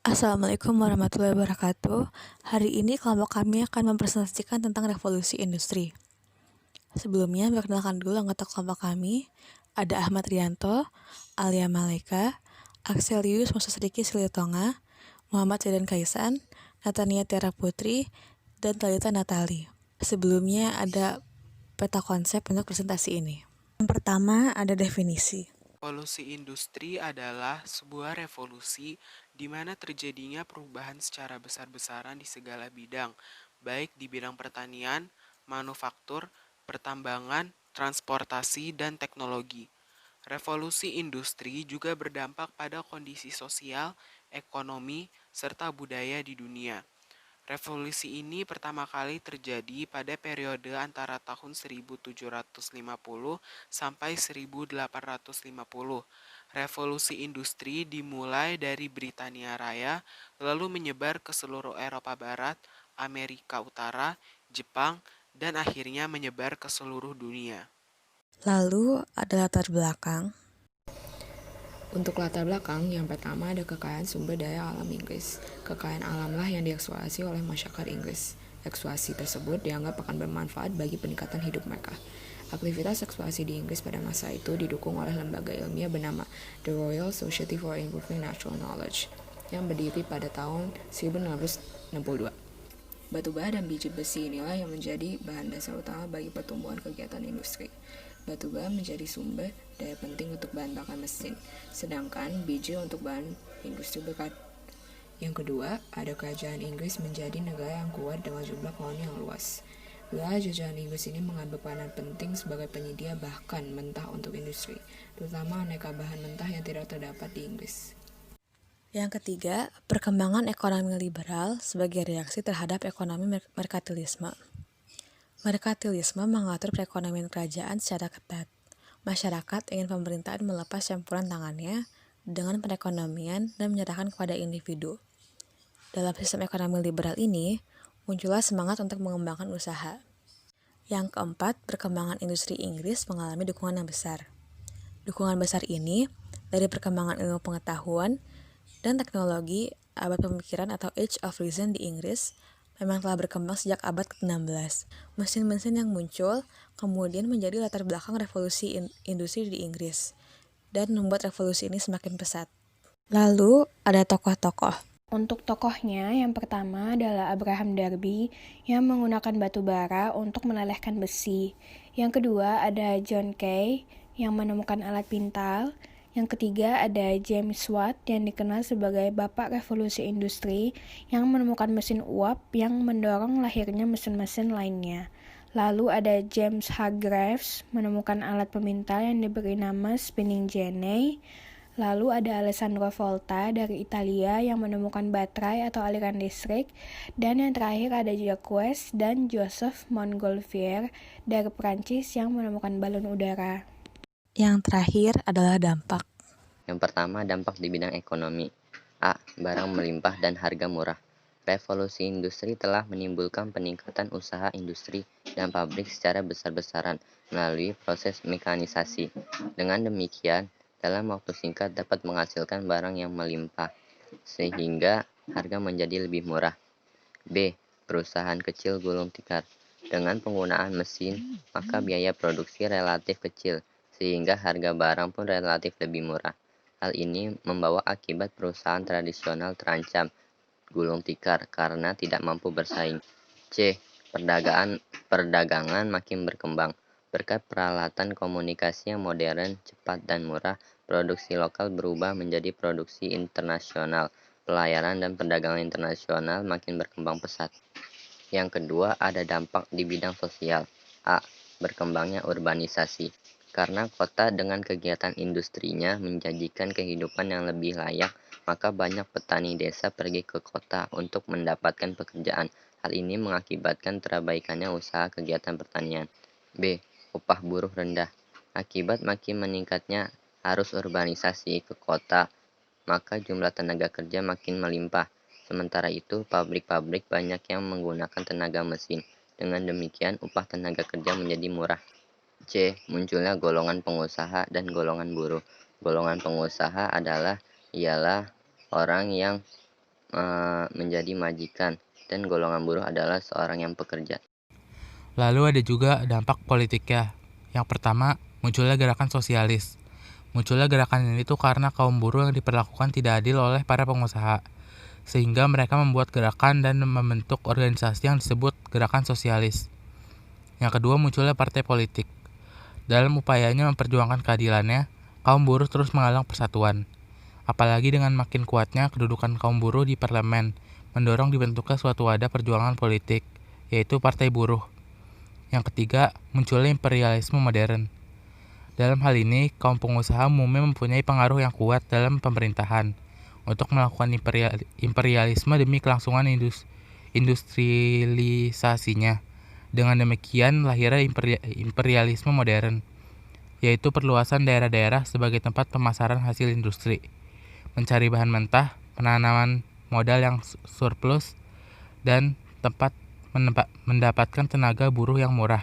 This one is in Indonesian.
Assalamualaikum warahmatullahi wabarakatuh. Hari ini kelompok kami akan mempresentasikan tentang revolusi industri. Sebelumnya, perkenalkan dulu anggota kelompok kami. Ada Ahmad Rianto, Alia Maleka, Axelius Musasriki Silitonga, Muhammad Zidan Kaisan, Natania Tiara Putri, dan Talita Natali. Sebelumnya ada peta konsep untuk presentasi ini. Yang pertama ada definisi. Revolusi industri adalah sebuah revolusi di mana terjadinya perubahan secara besar-besaran di segala bidang, baik di bidang pertanian, manufaktur, pertambangan, transportasi, dan teknologi. Revolusi industri juga berdampak pada kondisi sosial, ekonomi, serta budaya di dunia. Revolusi ini pertama kali terjadi pada periode antara tahun 1750 sampai 1850. Revolusi industri dimulai dari Britania Raya, lalu menyebar ke seluruh Eropa Barat, Amerika Utara, Jepang, dan akhirnya menyebar ke seluruh dunia. Lalu ada latar belakang. Untuk latar belakang, yang pertama ada kekayaan sumber daya alam Inggris. Kekayaan alamlah yang dieksploitasi oleh masyarakat Inggris. Eksploitasi tersebut dianggap akan bermanfaat bagi peningkatan hidup mereka. Aktivitas eksploitasi di Inggris pada masa itu didukung oleh lembaga ilmiah bernama The Royal Society for Improving Natural Knowledge yang berdiri pada tahun 1662. Batu bara dan biji besi inilah yang menjadi bahan dasar utama bagi pertumbuhan kegiatan industri. Batu bara menjadi sumber daya penting untuk bahan bakar mesin, sedangkan biji untuk bahan industri berat. Yang kedua, ada kerajaan Inggris menjadi negara yang kuat dengan jumlah koloni yang luas. Wilayah jajahan Inggris ini mengambil peranan penting sebagai penyedia bahkan mentah untuk industri, terutama aneka bahan mentah yang tidak terdapat di Inggris. Yang ketiga, perkembangan ekonomi liberal sebagai reaksi terhadap ekonomi merkantilisme. Merkantilisme mengatur perekonomian kerajaan secara ketat. Masyarakat ingin pemerintahan melepas campuran tangannya dengan perekonomian dan menyerahkan kepada individu. Dalam sistem ekonomi liberal ini, muncullah semangat untuk mengembangkan usaha. Yang keempat, perkembangan industri Inggris mengalami dukungan yang besar. Dukungan besar ini dari perkembangan ilmu pengetahuan dan teknologi. Abad pemikiran atau Age of Reason di Inggris memang telah berkembang sejak abad ke-16. Mesin-mesin yang muncul kemudian menjadi latar belakang revolusi industri di Inggris dan membuat revolusi ini semakin pesat. Lalu ada tokoh-tokoh. Untuk tokohnya, yang pertama adalah Abraham Darby yang menggunakan batu bara untuk melelehkan besi. Yang kedua ada John Kay yang menemukan alat pintal. Yang ketiga ada James Watt yang dikenal sebagai Bapak Revolusi Industri yang menemukan mesin uap yang mendorong lahirnya mesin-mesin lainnya. Lalu ada James Hargreaves menemukan alat pemintal yang diberi nama spinning jenny. Lalu ada Alessandro Volta dari Italia yang menemukan baterai atau aliran listrik. Dan yang terakhir ada Jacques dan Joseph Montgolfier dari Prancis yang menemukan balon udara. Yang terakhir adalah dampak. Yang pertama, dampak di bidang ekonomi. A. Barang melimpah dan harga murah. Revolusi industri telah menimbulkan peningkatan usaha industri dan pabrik secara besar-besaran melalui proses mekanisasi. Dengan demikian, dalam waktu singkat dapat menghasilkan barang yang melimpah, sehingga harga menjadi lebih murah. B. Perusahaan kecil gulung tikar. Dengan penggunaan mesin, maka biaya produksi relatif kecil, sehingga harga barang pun relatif lebih murah. Hal ini membawa akibat perusahaan tradisional terancam gulung tikar karena tidak mampu bersaing. C. Perdagangan makin berkembang. Berkat peralatan komunikasi yang modern, cepat, dan murah, produksi lokal berubah menjadi produksi internasional. Pelayaran dan perdagangan internasional makin berkembang pesat. Yang kedua, ada dampak di bidang sosial. A. Berkembangnya urbanisasi. Karena kota dengan kegiatan industrinya menjanjikan kehidupan yang lebih layak, maka banyak petani desa pergi ke kota untuk mendapatkan pekerjaan. Hal ini mengakibatkan terabaikannya usaha kegiatan pertanian. B. Upah buruh rendah. Akibat makin meningkatnya arus urbanisasi ke kota, maka jumlah tenaga kerja makin melimpah. Sementara itu, pabrik-pabrik banyak yang menggunakan tenaga mesin. Dengan demikian, upah tenaga kerja menjadi murah. C. Munculnya golongan pengusaha dan golongan buruh. Golongan pengusaha ialah orang yang menjadi majikan, dan golongan buruh adalah seorang yang pekerja. Lalu ada juga dampak politiknya. Yang pertama, munculnya gerakan sosialis. Munculnya gerakan ini tuh karena kaum buruh yang diperlakukan tidak adil oleh para pengusaha, sehingga mereka membuat gerakan dan membentuk organisasi yang disebut gerakan sosialis. Yang kedua, munculnya partai politik. Dalam upayanya memperjuangkan keadilannya, kaum buruh terus menggalang persatuan. Apalagi dengan makin kuatnya kedudukan kaum buruh di parlemen, mendorong dibentuknya suatu wadah perjuangan politik, yaitu Partai Buruh. Yang ketiga, munculnya imperialisme modern. Dalam hal ini, kaum pengusaha umumnya mempunyai pengaruh yang kuat dalam pemerintahan untuk melakukan imperialisme demi kelangsungan industrialisasinya. Dengan demikian, lahirnya imperialisme modern, yaitu perluasan daerah-daerah sebagai tempat pemasaran hasil industri, mencari bahan mentah, penanaman modal yang surplus, dan tempat mendapatkan tenaga buruh yang murah.